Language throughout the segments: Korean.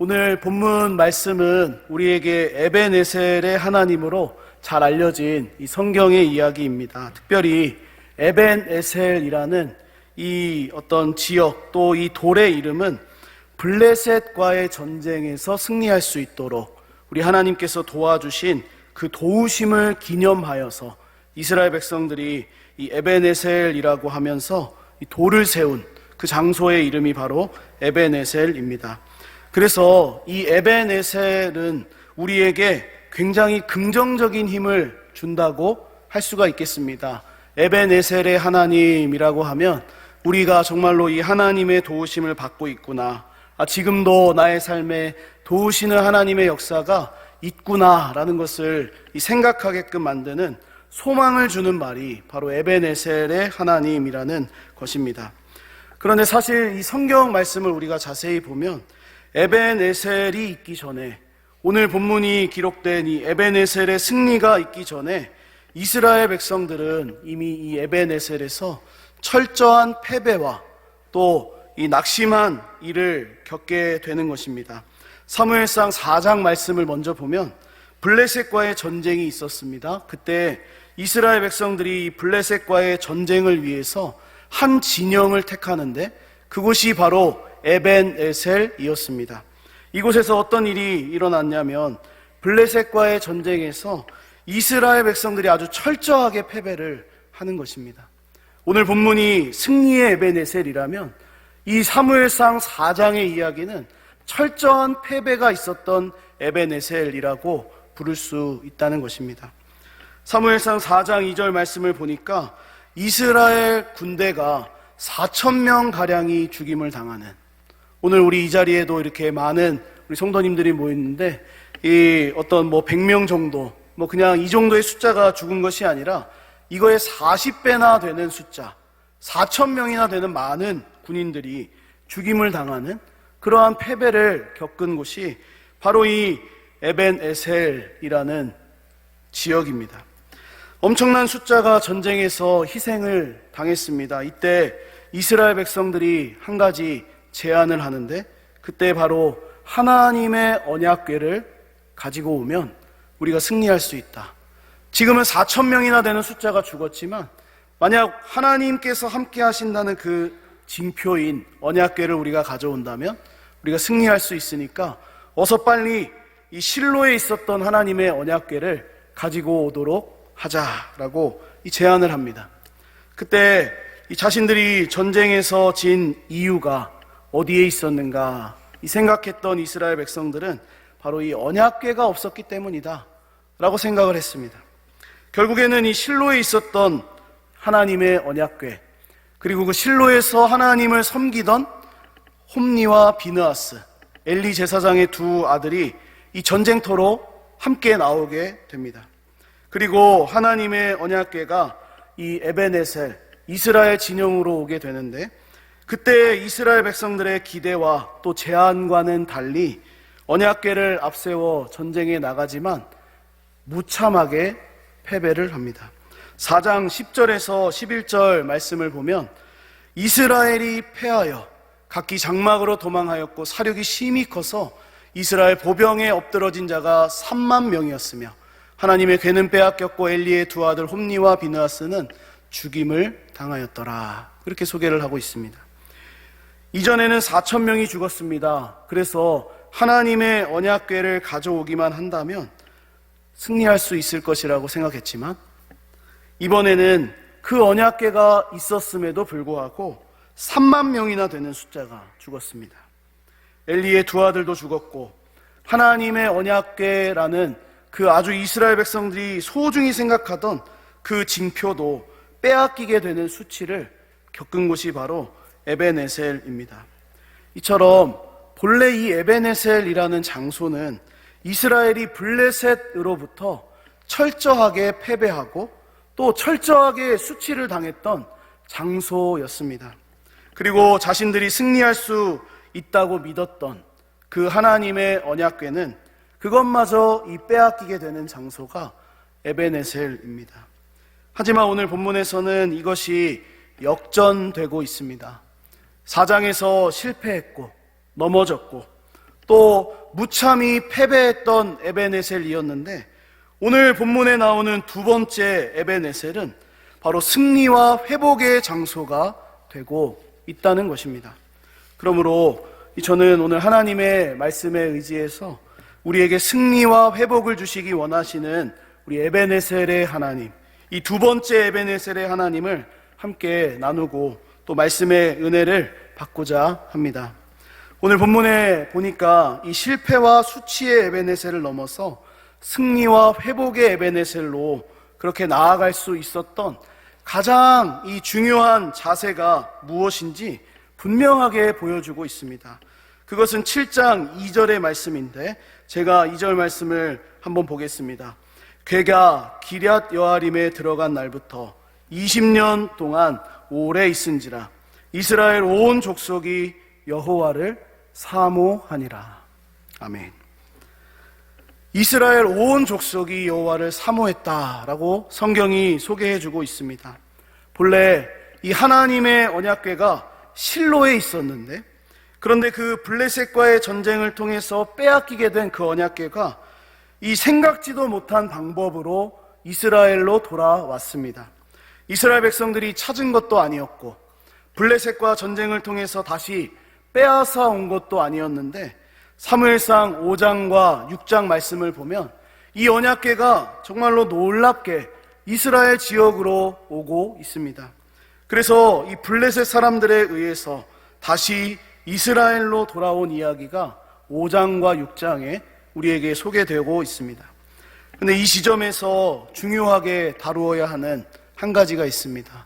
오늘 본문 말씀은 우리에게 에벤에셀의 하나님으로 잘 알려진 이 성경의 이야기입니다. 특별히 에벤에셀이라는 이 어떤 지역 또 이 돌의 이름은 블레셋과의 전쟁에서 승리할 수 있도록 우리 하나님께서 도와주신 그 도우심을 기념하여서 이스라엘 백성들이 이 에벤에셀이라고 하면서 이 돌을 세운 그 장소의 이름이 바로 에벤에셀입니다. 그래서 이 에벤에셀은 우리에게 굉장히 긍정적인 힘을 준다고 할 수가 있겠습니다. 에벤에셀의 하나님이라고 하면 우리가 정말로 이 하나님의 도우심을 받고 있구나, 지금도 나의 삶에 도우시는 하나님의 역사가 있구나라는 것을 생각하게끔 만드는 소망을 주는 말이 바로 에벤에셀의 하나님이라는 것입니다. 그런데 사실 이 성경 말씀을 우리가 자세히 보면 에벤에셀이 있기 전에, 오늘 본문이 기록된 이 에벤에셀의 승리가 있기 전에 이스라엘 백성들은 이미 이 에벤에셀에서 철저한 패배와 또 이 낙심한 일을 겪게 되는 것입니다. 사무엘상 4장 말씀을 먼저 보면 블레셋과의 전쟁이 있었습니다. 그때 이스라엘 백성들이 블레셋과의 전쟁을 위해서 한 진영을 택하는데 그곳이 바로 에벤에셀이었습니다. 이곳에서 어떤 일이 일어났냐면 블레셋과의 전쟁에서 이스라엘 백성들이 아주 철저하게 패배를 하는 것입니다. 오늘 본문이 승리의 에벤에셀이라면 이 사무엘상 4장의 이야기는 철저한 패배가 있었던 에벤에셀이라고 부를 수 있다는 것입니다. 사무엘상 4장 2절 말씀을 보니까 이스라엘 군대가 4,000명가량이 죽임을 당하는, 오늘 우리 이 자리에도 이렇게 많은 우리 성도님들이 모였는데 이 어떤 100명 정도, 그냥 이 정도의 숫자가 죽은 것이 아니라 이거의 40배나 되는 숫자, 4,000명이나 되는 많은 군인들이 죽임을 당하는 그러한 패배를 겪은 곳이 바로 이 에벤에셀이라는 지역입니다. 엄청난 숫자가 전쟁에서 희생을 당했습니다. 이때 이스라엘 백성들이 한 가지 제안을 하는데, 그때 바로 하나님의 언약궤를 가지고 오면 우리가 승리할 수 있다. 지금은 4,000명이나 되는 숫자가 죽었지만 만약 하나님께서 함께 하신다는 그 징표인 언약궤를 우리가 가져온다면 우리가 승리할 수 있으니까 어서 빨리 이 실로에 있었던 하나님의 언약궤를 가지고 오도록 하자라고 이 제안을 합니다. 그때 이 자신들이 전쟁에서 진 이유가 어디에 있었는가 이 생각했던 이스라엘 백성들은 바로 이 언약궤가 없었기 때문이다 라고 생각을 했습니다. 결국에는 이 실로에 있었던 하나님의 언약궤, 그리고 그 실로에서 하나님을 섬기던 홈니와 비느하스, 엘리 제사장의 두 아들이 이 전쟁터로 함께 나오게 됩니다. 그리고 하나님의 언약궤가 이 에벤에셀, 이스라엘 진영으로 오게 되는데, 그때 이스라엘 백성들의 기대와 또 제안과는 달리 언약궤를 앞세워 전쟁에 나가지만 무참하게 패배를 합니다. 4장 10절에서 11절 말씀을 보면 이스라엘이 패하여 각기 장막으로 도망하였고 사륙이 심히 커서 이스라엘 보병에 엎드러진 자가 3만 명이었으며 하나님의 궤는 빼앗겼고 엘리의 두 아들 홈니와 비느하스는 죽임을 당하였더라. 그렇게 소개를 하고 있습니다. 이전에는 4,000명이 죽었습니다. 그래서 하나님의 언약궤를 가져오기만 한다면 승리할 수 있을 것이라고 생각했지만 이번에는 그 언약궤가 있었음에도 불구하고 3만 명이나 되는 숫자가 죽었습니다. 엘리의 두 아들도 죽었고 하나님의 언약궤라는 그 아주 이스라엘 백성들이 소중히 생각하던 그 징표도 빼앗기게 되는 수치를 겪은 곳이 바로 에벤에셀입니다. 이처럼 본래 이 에벤에셀이라는 장소는 이스라엘이 블레셋으로부터 철저하게 패배하고 또 철저하게 수치를 당했던 장소였습니다. 그리고 자신들이 승리할 수 있다고 믿었던 그 하나님의 언약궤는 그것마저 이 빼앗기게 되는 장소가 에벤에셀입니다. 하지만 오늘 본문에서는 이것이 역전되고 있습니다. 4장에서 실패했고 넘어졌고 또 무참히 패배했던 에벤에셀이었는데, 오늘 본문에 나오는 두 번째 에벤에셀은 바로 승리와 회복의 장소가 되고 있다는 것입니다. 그러므로 저는 오늘 하나님의 말씀에 의지해서 우리에게 승리와 회복을 주시기 원하시는 우리 에벤에셀의 하나님, 이 두 번째 에벤에셀의 하나님을 함께 나누고 또 말씀의 은혜를 받고자 합니다. 오늘 본문에 보니까 이 실패와 수치의 에벤에셀을 넘어서 승리와 회복의 에벤에셀로 그렇게 나아갈 수 있었던 가장 이 중요한 자세가 무엇인지 분명하게 보여주고 있습니다. 그것은 7장 2절의 말씀인데, 제가 2절 말씀을 한번 보겠습니다. 괴가 기럇 여아림에 들어간 날부터 20년 동안 오래 있은지라 이스라엘 온 족속이 여호와를 사모하니라. 아멘. 이스라엘 온 족속이 여호와를 사모했다라고 성경이 소개해주고 있습니다. 본래 이 하나님의 언약궤가 실로에 있었는데, 그런데 그 블레셋과의 전쟁을 통해서 빼앗기게 된 그 언약궤가 이 생각지도 못한 방법으로 이스라엘로 돌아왔습니다. 이스라엘 백성들이 찾은 것도 아니었고 블레셋과 전쟁을 통해서 다시 빼앗아 온 것도 아니었는데, 사무엘상 5장과 6장 말씀을 보면 이 언약궤가 정말로 놀랍게 이스라엘 지역으로 오고 있습니다. 그래서 이 블레셋 사람들에 의해서 다시 이스라엘로 돌아온 이야기가 5장과 6장에 우리에게 소개되고 있습니다. 그런데 이 지점에서 중요하게 다루어야 하는 한 가지가 있습니다.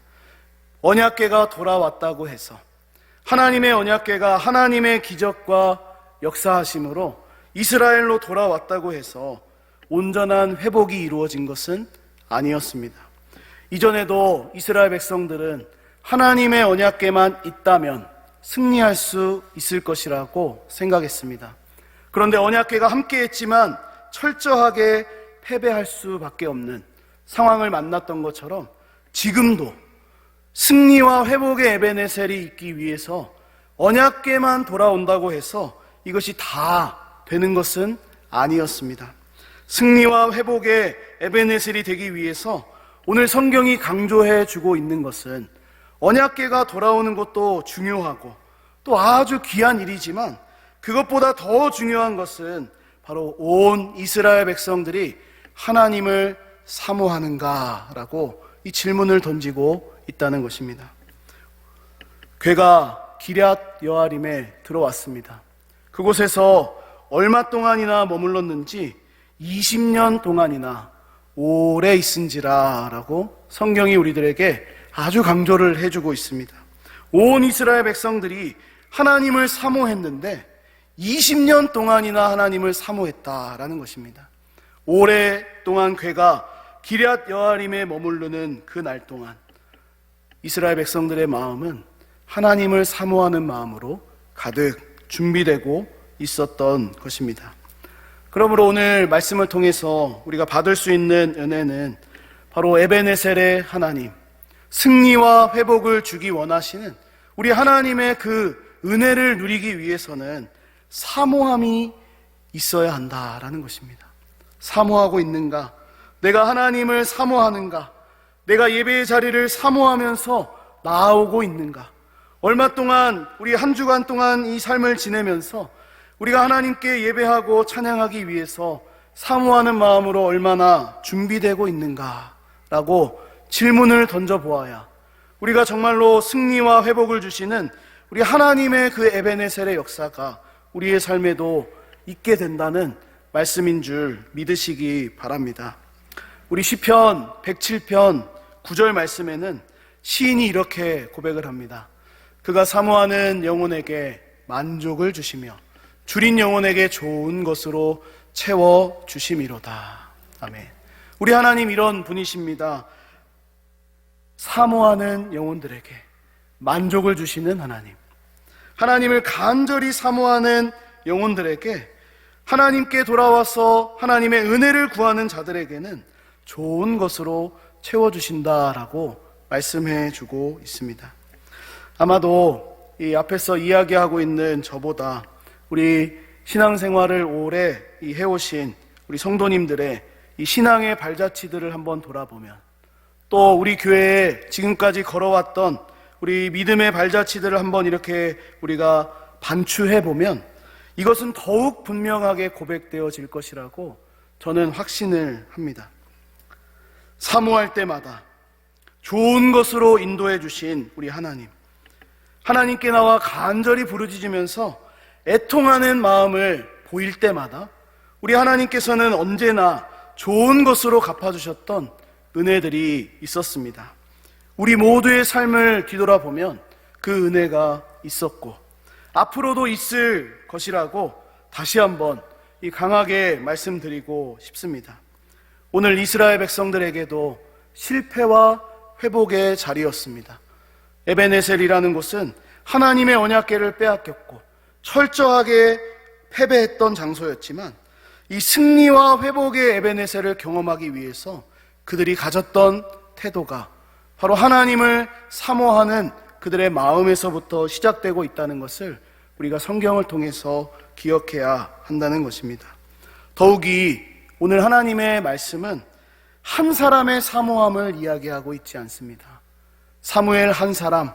언약궤가 돌아왔다고 해서, 하나님의 언약궤가 하나님의 기적과 역사하심으로 이스라엘로 돌아왔다고 해서 온전한 회복이 이루어진 것은 아니었습니다. 이전에도 이스라엘 백성들은 하나님의 언약궤만 있다면 승리할 수 있을 것이라고 생각했습니다. 그런데 언약궤가 함께했지만 철저하게 패배할 수밖에 없는 상황을 만났던 것처럼, 지금도 승리와 회복의 에벤에셀이 있기 위해서 언약궤만 돌아온다고 해서 이것이 다 되는 것은 아니었습니다. 승리와 회복의 에벤에셀이 되기 위해서 오늘 성경이 강조해 주고 있는 것은, 언약궤가 돌아오는 것도 중요하고 또 아주 귀한 일이지만 그것보다 더 중요한 것은 바로 온 이스라엘 백성들이 하나님을 사모하는가라고 이 질문을 던지고 있다는 것입니다. 궤가 기럇 여아림에 들어왔습니다. 그곳에서 얼마 동안이나 머물렀는지 20년 동안이나 오래 있은지라 라고 성경이 우리들에게 아주 강조를 해주고 있습니다. 온 이스라엘 백성들이 하나님을 사모했는데 20년 동안이나 하나님을 사모했다라는 것입니다. 오랫동안 궤가 기럇 여아림에 머무르는 그 날 동안 이스라엘 백성들의 마음은 하나님을 사모하는 마음으로 가득 준비되고 있었던 것입니다. 그러므로 오늘 말씀을 통해서 우리가 받을 수 있는 은혜는 바로 에벤에셀의 하나님, 승리와 회복을 주기 원하시는 우리 하나님의 그 은혜를 누리기 위해서는 사모함이 있어야 한다라는 것입니다. 사모하고 있는가? 내가 하나님을 사모하는가? 내가 예배의 자리를 사모하면서 나아오고 있는가? 얼마 동안, 우리 한 주간 동안 이 삶을 지내면서 우리가 하나님께 예배하고 찬양하기 위해서 사모하는 마음으로 얼마나 준비되고 있는가라고 질문을 던져보아야 우리가 정말로 승리와 회복을 주시는 우리 하나님의 그 에벤에셀의 역사가 우리의 삶에도 있게 된다는 말씀인 줄 믿으시기 바랍니다. 우리 시편 107편 9절 말씀에는 시인이 이렇게 고백을 합니다. 그가 사모하는 영혼에게 만족을 주시며 줄인 영혼에게 좋은 것으로 채워 주심이로다. 아멘. 우리 하나님 이런 분이십니다. 사모하는 영혼들에게 만족을 주시는 하나님, 하나님을 간절히 사모하는 영혼들에게, 하나님께 돌아와서 하나님의 은혜를 구하는 자들에게는 좋은 것으로 채워주신다라고 말씀해 주고 있습니다. 아마도 이 앞에서 이야기하고 있는 저보다 우리 신앙생활을 오래 해오신 우리 성도님들의 이 신앙의 발자취들을 한번 돌아보면, 또 우리 교회에 지금까지 걸어왔던 우리 믿음의 발자취들을 한번 이렇게 우리가 반추해보면 이것은 더욱 분명하게 고백되어질 것이라고 저는 확신을 합니다. 사모할 때마다 좋은 것으로 인도해 주신 우리 하나님, 하나님께 나와 간절히 부르짖으면서 애통하는 마음을 보일 때마다 우리 하나님께서는 언제나 좋은 것으로 갚아주셨던 은혜들이 있었습니다. 우리 모두의 삶을 뒤돌아보면 그 은혜가 있었고 앞으로도 있을 것이라고 다시 한번 강하게 말씀드리고 싶습니다. 오늘 이스라엘 백성들에게도 실패와 회복의 자리였습니다. 에벤에셀이라는 곳은 하나님의 언약궤를 빼앗겼고 철저하게 패배했던 장소였지만 이 승리와 회복의 에벤에셀을 경험하기 위해서 그들이 가졌던 태도가 바로 하나님을 사모하는 그들의 마음에서부터 시작되고 있다는 것을 우리가 성경을 통해서 기억해야 한다는 것입니다. 더욱이 오늘 하나님의 말씀은 한 사람의 사모함을 이야기하고 있지 않습니다. 사무엘 한 사람,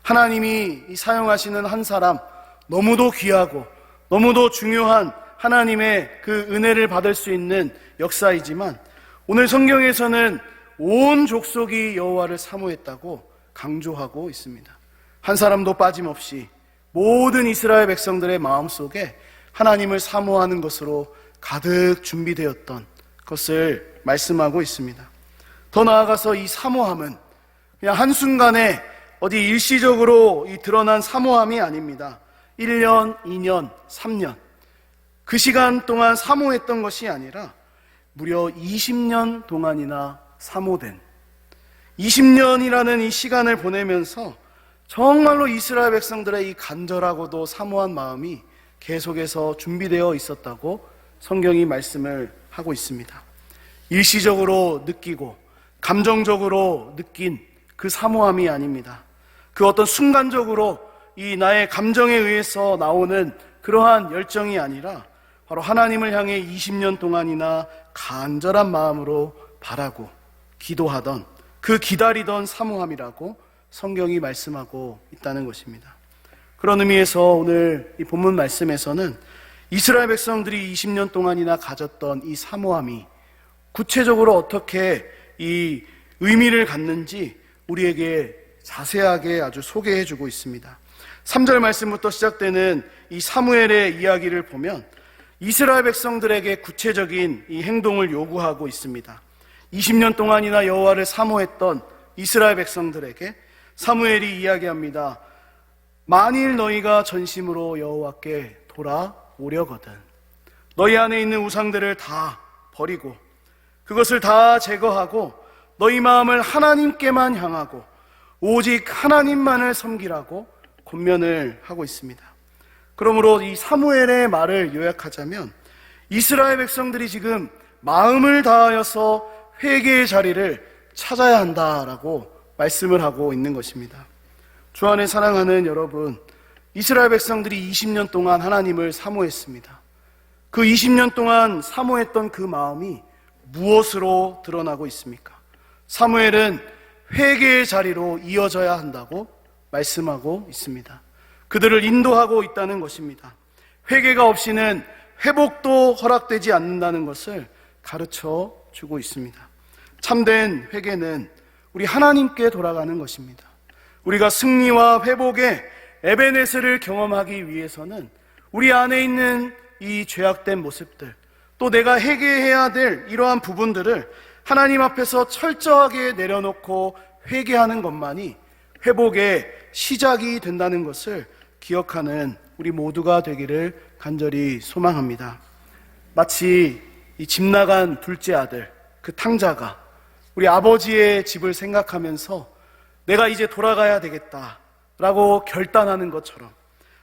하나님이 사용하시는 한 사람, 너무도 귀하고 너무도 중요한 하나님의 그 은혜를 받을 수 있는 역사이지만 오늘 성경에서는 온 족속이 여호와를 사모했다고 강조하고 있습니다. 한 사람도 빠짐없이 모든 이스라엘 백성들의 마음속에 하나님을 사모하는 것으로 가득 준비되었던 것을 말씀하고 있습니다. 더 나아가서 이 사모함은 그냥 한순간에 어디 일시적으로 드러난 사모함이 아닙니다. 1년, 2년, 3년 그 시간 동안 사모했던 것이 아니라 무려 20년 동안이나 사모된 20년이라는 이 시간을 보내면서 정말로 이스라엘 백성들의 이 간절하고도 사모한 마음이 계속해서 준비되어 있었다고 성경이 말씀을 하고 있습니다. 일시적으로 느끼고 감정적으로 느낀 그 사모함이 아닙니다. 그 어떤 순간적으로 이 나의 감정에 의해서 나오는 그러한 열정이 아니라 바로 하나님을 향해 20년 동안이나 간절한 마음으로 바라고 기도하던 그 기다리던 사모함이라고 성경이 말씀하고 있다는 것입니다. 그런 의미에서 오늘 이 본문 말씀에서는 이스라엘 백성들이 20년 동안이나 가졌던 이 사모함이 구체적으로 어떻게 이 의미를 갖는지 우리에게 자세하게 아주 소개해 주고 있습니다. 3절 말씀부터 시작되는 이 사무엘의 이야기를 보면 이스라엘 백성들에게 구체적인 이 행동을 요구하고 있습니다. 20년 동안이나 여호와를 사모했던 이스라엘 백성들에게 사무엘이 이야기합니다. 만일 너희가 전심으로 여호와께 돌아오려거든 너희 안에 있는 우상들을 다 버리고 그것을 다 제거하고 너희 마음을 하나님께만 향하고 오직 하나님만을 섬기라고 권면을 하고 있습니다. 그러므로 이 사무엘의 말을 요약하자면 이스라엘 백성들이 지금 마음을 다하여서 회개의 자리를 찾아야 한다라고 말씀을 하고 있는 것입니다. 주 안에 사랑하는 여러분, 이스라엘 백성들이 20년 동안 하나님을 사모했습니다. 그 20년 동안 사모했던 그 마음이 무엇으로 드러나고 있습니까? 사무엘은 회개의 자리로 이어져야 한다고 말씀하고 있습니다. 그들을 인도하고 있다는 것입니다. 회개가 없이는 회복도 허락되지 않는다는 것을 가르쳐 주고 있습니다. 참된 회개는 우리 하나님께 돌아가는 것입니다. 우리가 승리와 회복의 에베네스를 경험하기 위해서는 우리 안에 있는 이 죄악된 모습들, 또 내가 회개해야 될 이러한 부분들을 하나님 앞에서 철저하게 내려놓고 회개하는 것만이 회복의 시작이 된다는 것을 기억하는 우리 모두가 되기를 간절히 소망합니다. 마치 이 집 나간 둘째 아들, 그 탕자가 우리 아버지의 집을 생각하면서 내가 이제 돌아가야 되겠다라고 결단하는 것처럼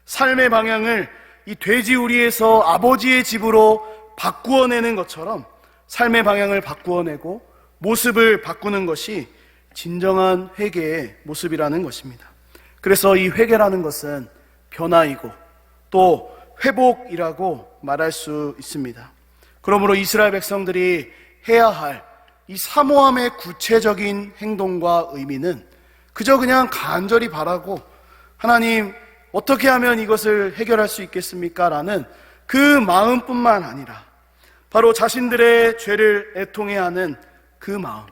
삶의 방향을 이 돼지우리에서 아버지의 집으로 바꾸어내는 것처럼 삶의 방향을 바꾸어내고 모습을 바꾸는 것이 진정한 회개의 모습이라는 것입니다. 그래서 이 회개라는 것은 변화이고 또 회복이라고 말할 수 있습니다. 그러므로 이스라엘 백성들이 해야 할 이 사모함의 구체적인 행동과 의미는 그저 그냥 간절히 바라고 하나님 어떻게 하면 이것을 해결할 수 있겠습니까? 라는 그 마음뿐만 아니라 바로 자신들의 죄를 애통해야 하는 그 마음,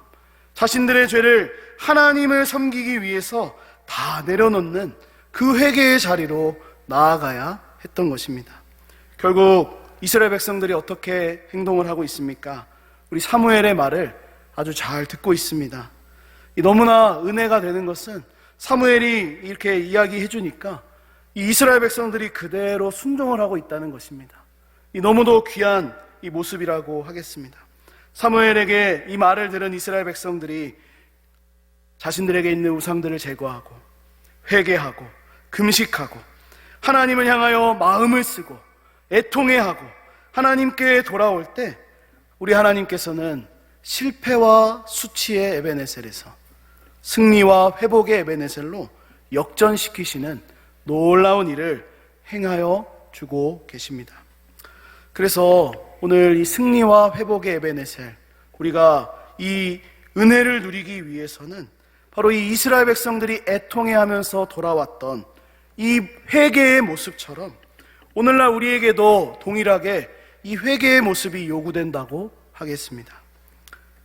자신들의 죄를 하나님을 섬기기 위해서 다 내려놓는 그 회개의 자리로 나아가야 했던 것입니다. 결국 이스라엘 백성들이 어떻게 행동을 하고 있습니까? 우리 사무엘의 말을 아주 잘 듣고 있습니다. 너무나 은혜가 되는 것은 사무엘이 이렇게 이야기해 주니까 이 이스라엘 백성들이 그대로 순종을 하고 있다는 것입니다. 이 너무도 귀한 이 모습이라고 하겠습니다. 사무엘에게 이 말을 들은 이스라엘 백성들이 자신들에게 있는 우상들을 제거하고 회개하고 금식하고 하나님을 향하여 마음을 쓰고 애통해하고 하나님께 돌아올 때 우리 하나님께서는 실패와 수치의 에베네셀에서 승리와 회복의 에베네셀로 역전시키시는 놀라운 일을 행하여 주고 계십니다. 그래서 오늘 이 승리와 회복의 에베네셀, 우리가 이 은혜를 누리기 위해서는 바로 이 이스라엘 백성들이 애통해하면서 돌아왔던 이 회개의 모습처럼 오늘날 우리에게도 동일하게 이 회개의 모습이 요구된다고 하겠습니다.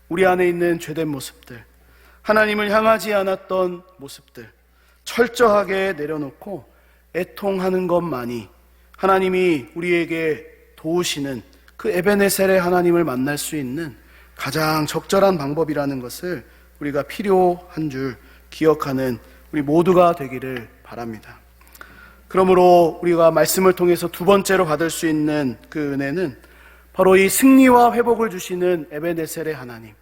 우리 안에 있는 죄된 모습들, 하나님을 향하지 않았던 모습들 철저하게 내려놓고 애통하는 것만이 하나님이 우리에게 도우시는 그 에베네셀의 하나님을 만날 수 있는 가장 적절한 방법이라는 것을 우리가 필요한 줄 기억하는 우리 모두가 되기를 바랍니다. 그러므로 우리가 말씀을 통해서 두 번째로 받을 수 있는 그 은혜는 바로 이 승리와 회복을 주시는 에베네셀의 하나님,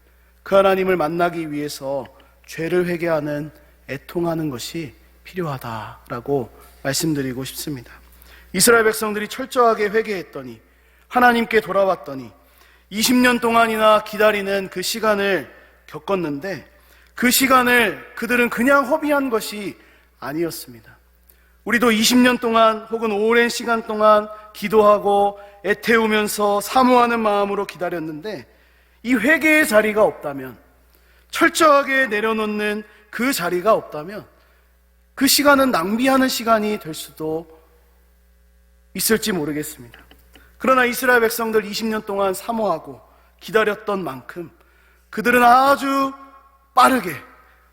그 하나님을 만나기 위해서 죄를 회개하는 애통하는 것이 필요하다라고 말씀드리고 싶습니다. 이스라엘 백성들이 철저하게 회개했더니 하나님께 돌아왔더니 20년 동안이나 기다리는 그 시간을 겪었는데 그 시간을 그들은 그냥 허비한 것이 아니었습니다. 우리도 20년 동안 혹은 오랜 시간 동안 기도하고 애태우면서 사모하는 마음으로 기다렸는데 이 회개의 자리가 없다면, 철저하게 내려놓는 그 자리가 없다면 그 시간은 낭비하는 시간이 될 수도 있을지 모르겠습니다. 그러나 이스라엘 백성들 20년 동안 사모하고 기다렸던 만큼 그들은 아주 빠르게,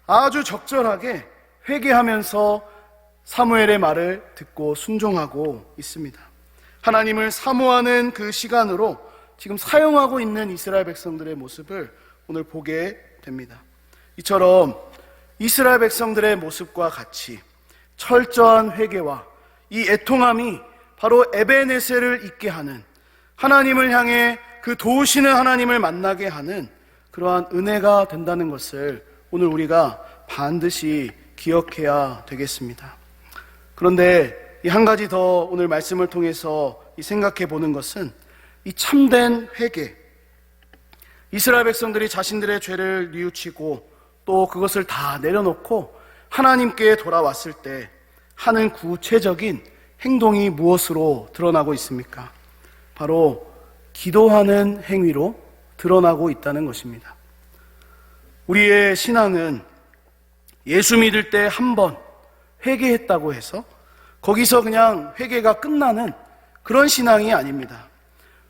아주 적절하게 회개하면서 사무엘의 말을 듣고 순종하고 있습니다. 하나님을 사모하는 그 시간으로 지금 사용하고 있는 이스라엘 백성들의 모습을 오늘 보게 됩니다. 이처럼 이스라엘 백성들의 모습과 같이 철저한 회개와 이 애통함이 바로 에베네셀을 있게 하는, 하나님을 향해 그 도우시는 하나님을 만나게 하는 그러한 은혜가 된다는 것을 오늘 우리가 반드시 기억해야 되겠습니다. 그런데 이 한 가지 더 오늘 말씀을 통해서 생각해 보는 것은 이 참된 회개, 이스라엘 백성들이 자신들의 죄를 뉘우치고 또 그것을 다 내려놓고 하나님께 돌아왔을 때 하는 구체적인 행동이 무엇으로 드러나고 있습니까? 바로 기도하는 행위로 드러나고 있다는 것입니다. 우리의 신앙은 예수 믿을 때 한 번 회개했다고 해서 거기서 그냥 회개가 끝나는 그런 신앙이 아닙니다.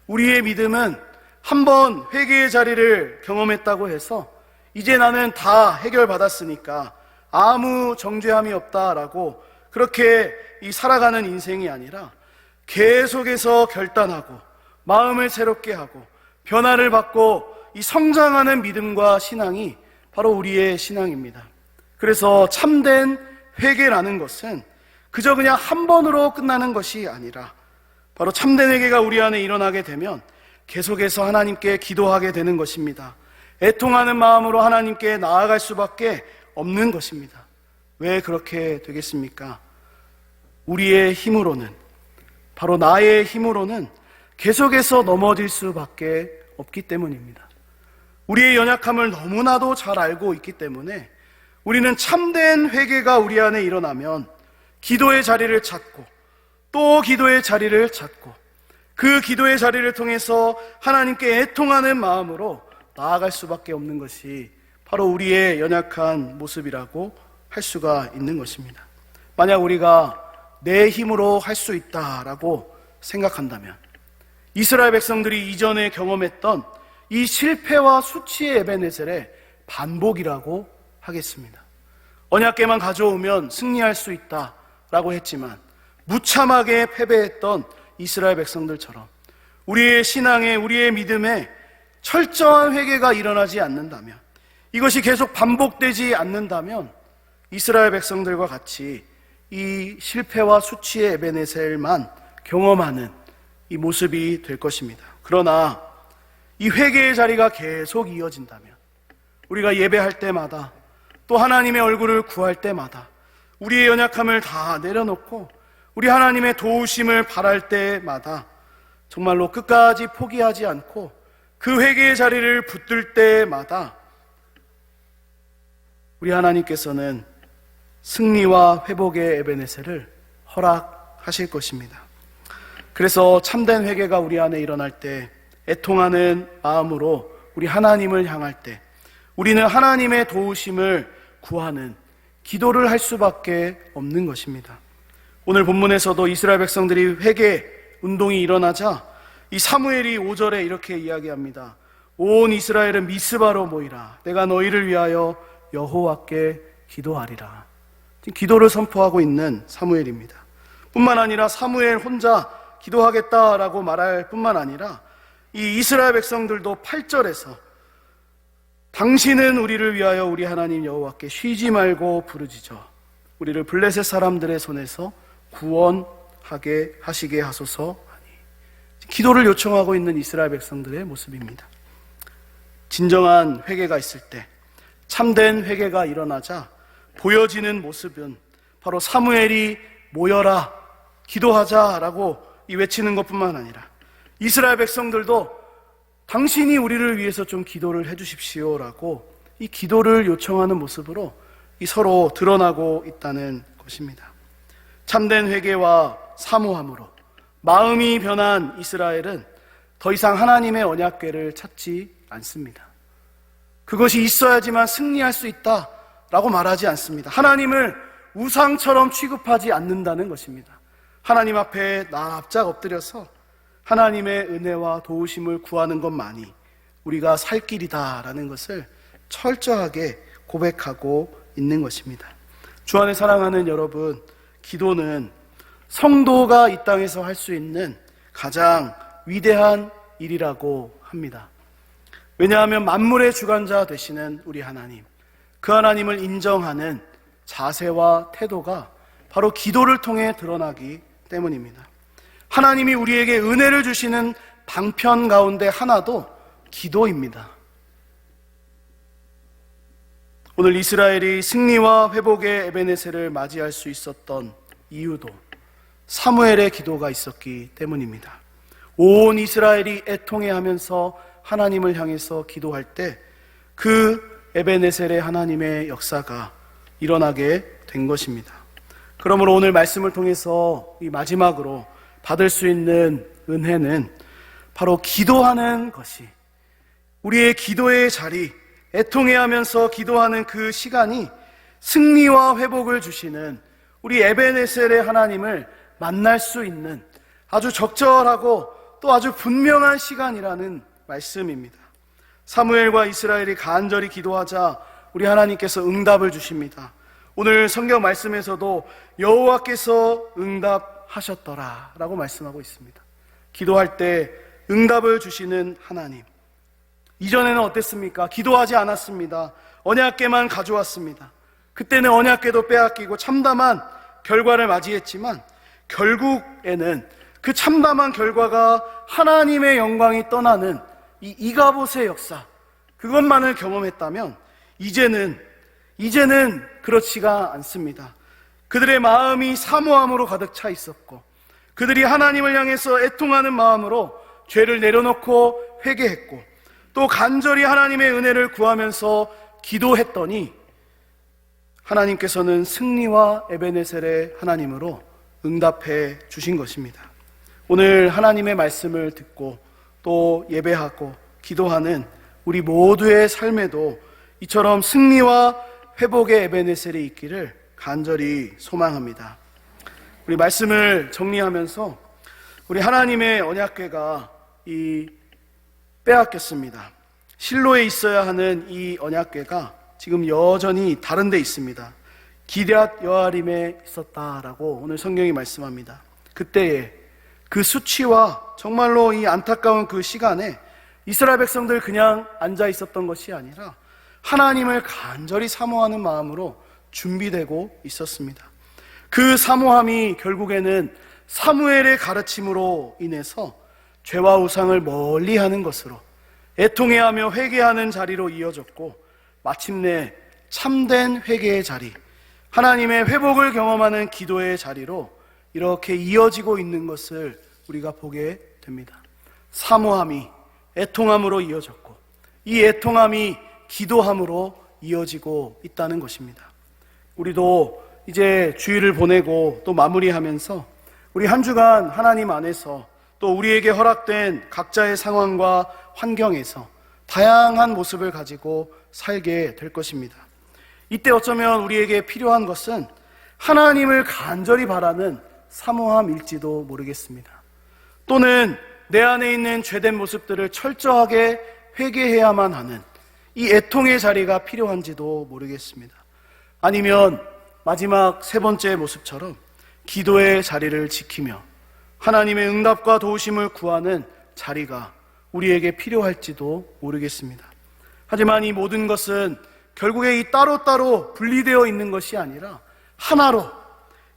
우리의 믿음은 한 번 회개의 자리를 경험했다고 해서 이제 나는 다 해결받았으니까 아무 정죄함이 없다라고 그렇게 살아가는 인생이 아니라 계속해서 결단하고 마음을 새롭게 하고 변화를 받고 이 성장하는 믿음과 신앙이 바로 우리의 신앙입니다. 그래서 참된 회개라는 것은 그저 그냥 한 번으로 끝나는 것이 아니라 바로 참된 회개가 우리 안에 일어나게 되면 계속해서 하나님께 기도하게 되는 것입니다. 애통하는 마음으로 하나님께 나아갈 수밖에 없는 것입니다. 왜 그렇게 되겠습니까? 우리의 힘으로는, 바로 나의 힘으로는 계속해서 넘어질 수밖에 없기 때문입니다. 우리의 연약함을 너무나도 잘 알고 있기 때문에 우리는 참된 회개가 우리 안에 일어나면 기도의 자리를 찾고 또 기도의 자리를 찾고 그 기도의 자리를 통해서 하나님께 애통하는 마음으로 나아갈 수밖에 없는 것이 바로 우리의 연약한 모습이라고 할 수가 있는 것입니다. 만약 우리가 내 힘으로 할 수 있다라고 생각한다면 이스라엘 백성들이 이전에 경험했던 이 실패와 수치의 에벤에셀의 반복이라고 하겠습니다. 언약궤만 가져오면 승리할 수 있다라고 했지만 무참하게 패배했던 이스라엘 백성들처럼 우리의 신앙에, 우리의 믿음에 철저한 회개가 일어나지 않는다면, 이것이 계속 반복되지 않는다면 이스라엘 백성들과 같이 이 실패와 수치의 에벤에셀만 경험하는 이 모습이 될 것입니다. 그러나 이 회개의 자리가 계속 이어진다면, 우리가 예배할 때마다 또 하나님의 얼굴을 구할 때마다 우리의 연약함을 다 내려놓고 우리 하나님의 도우심을 바랄 때마다 정말로 끝까지 포기하지 않고 그 회개의 자리를 붙들 때마다 우리 하나님께서는 승리와 회복의 에벤에셀을 허락하실 것입니다. 그래서 참된 회개가 우리 안에 일어날 때, 애통하는 마음으로 우리 하나님을 향할 때 우리는 하나님의 도우심을 구하는 기도를 할 수밖에 없는 것입니다. 오늘 본문에서도 이스라엘 백성들이 회개 운동이 일어나자 이 사무엘이 5절에 이렇게 이야기합니다. 온 이스라엘은 미스바로 모이라. 내가 너희를 위하여 여호와께 기도하리라. 지금 기도를 선포하고 있는 사무엘입니다. 뿐만 아니라 사무엘 혼자 기도하겠다라고 말할 뿐만 아니라 이 이스라엘 백성들도 8절에서 당신은 우리를 위하여 우리 하나님 여호와께 쉬지 말고 부르짖어 우리를 블레셋 사람들의 손에서 구원하게 하시게 하소서 하니, 기도를 요청하고 있는 이스라엘 백성들의 모습입니다. 진정한 회개가 있을 때, 참된 회개가 일어나자 보여지는 모습은 바로 사무엘이 모여라 기도하자라고 외치는 것뿐만 아니라 이스라엘 백성들도 당신이 우리를 위해서 좀 기도를 해주십시오라고 이 기도를 요청하는 모습으로 이 서로 드러나고 있다는 것입니다. 참된 회개와 사모함으로 마음이 변한 이스라엘은 더 이상 하나님의 언약궤를 찾지 않습니다. 그것이 있어야지만 승리할 수 있다라고 말하지 않습니다. 하나님을 우상처럼 취급하지 않는다는 것입니다. 하나님 앞에 납작 엎드려서 하나님의 은혜와 도우심을 구하는 것만이 우리가 살 길이다라는 것을 철저하게 고백하고 있는 것입니다. 주 안에 사랑하는 여러분, 기도는 성도가 이 땅에서 할 수 있는 가장 위대한 일이라고 합니다. 왜냐하면 만물의 주관자 되시는 우리 하나님, 그 하나님을 인정하는 자세와 태도가 바로 기도를 통해 드러나기 때문입니다. 하나님이 우리에게 은혜를 주시는 방편 가운데 하나도 기도입니다. 오늘 이스라엘이 승리와 회복의 에벤에셀을 맞이할 수 있었던 이유도 사무엘의 기도가 있었기 때문입니다. 온 이스라엘이 애통해하면서 하나님을 향해서 기도할 때 그 에벤에셀의 하나님의 역사가 일어나게 된 것입니다. 그러므로 오늘 말씀을 통해서 이 마지막으로 받을 수 있는 은혜는 바로 기도하는 것이, 우리의 기도의 자리, 애통해하면서 기도하는 그 시간이 승리와 회복을 주시는 우리 에벤에셀의 하나님을 만날 수 있는 아주 적절하고 또 아주 분명한 시간이라는 말씀입니다. 사무엘과 이스라엘이 간절히 기도하자 우리 하나님께서 응답을 주십니다. 오늘 성경 말씀에서도 여호와께서 응답하셨더라 라고 말씀하고 있습니다. 기도할 때 응답을 주시는 하나님. 이전에는 어땠습니까? 기도하지 않았습니다. 언약궤만 가져왔습니다. 그때는 언약궤도 빼앗기고 참담한 결과를 맞이했지만 결국에는 그 참담한 결과가 하나님의 영광이 떠나는 이 이가봇의 역사, 그것만을 경험했다면 이제는 그렇지가 않습니다. 그들의 마음이 사모함으로 가득 차 있었고 그들이 하나님을 향해서 애통하는 마음으로 죄를 내려놓고 회개했고 또 간절히 하나님의 은혜를 구하면서 기도했더니 하나님께서는 승리와 에벤에셀의 하나님으로 응답해 주신 것입니다. 오늘 하나님의 말씀을 듣고 또 예배하고 기도하는 우리 모두의 삶에도 이처럼 승리와 회복의 에베네셀이 있기를 간절히 소망합니다. 우리 말씀을 정리하면서 우리 하나님의 언약궤가 빼앗겼습니다. 실로에 있어야 하는 이 언약궤가 지금 여전히 다른 데 있습니다. 기럇 여아림에 있었다라고 오늘 성경이 말씀합니다. 그때에 그 수치와 정말로 이 안타까운 그 시간에 이스라엘 백성들 그냥 앉아 있었던 것이 아니라 하나님을 간절히 사모하는 마음으로 준비되고 있었습니다. 그 사모함이 결국에는 사무엘의 가르침으로 인해서 죄와 우상을 멀리하는 것으로 애통해하며 회개하는 자리로 이어졌고, 마침내 참된 회개의 자리, 하나님의 회복을 경험하는 기도의 자리로 이렇게 이어지고 있는 것을 우리가 보게 됩니다. 사모함이 애통함으로 이어졌고, 이 애통함이 기도함으로 이어지고 있다는 것입니다. 우리도 이제 주일을 보내고 또 마무리하면서 우리 한 주간 하나님 안에서 또 우리에게 허락된 각자의 상황과 환경에서 다양한 모습을 가지고 살게 될 것입니다. 이때 어쩌면 우리에게 필요한 것은 하나님을 간절히 바라는 사모함일지도 모르겠습니다. 또는 내 안에 있는 죄된 모습들을 철저하게 회개해야만 하는 이 애통의 자리가 필요한지도 모르겠습니다. 아니면 마지막 세 번째 모습처럼 기도의 자리를 지키며 하나님의 응답과 도우심을 구하는 자리가 우리에게 필요할지도 모르겠습니다. 하지만 이 모든 것은 결국에 이 따로따로 분리되어 있는 것이 아니라 하나로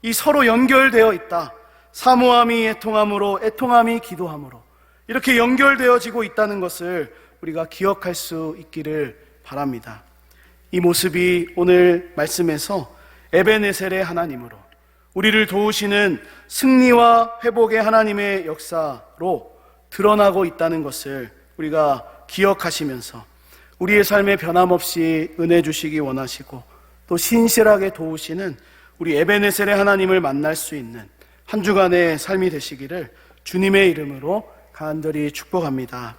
이 서로 연결되어 있다. 사모함이 애통함으로, 애통함이 기도함으로 이렇게 연결되어지고 있다는 것을 우리가 기억할 수 있기를 바랍니다. 이 모습이 오늘 말씀에서 에베네셀의 하나님으로 우리를 도우시는 승리와 회복의 하나님의 역사로 드러나고 있다는 것을 우리가 기억하시면서 우리의 삶에 변함없이 은혜 주시기 원하시고 또 신실하게 도우시는 우리 에베네셀의 하나님을 만날 수 있는 한 주간의 삶이 되시기를 주님의 이름으로 간절히 축복합니다.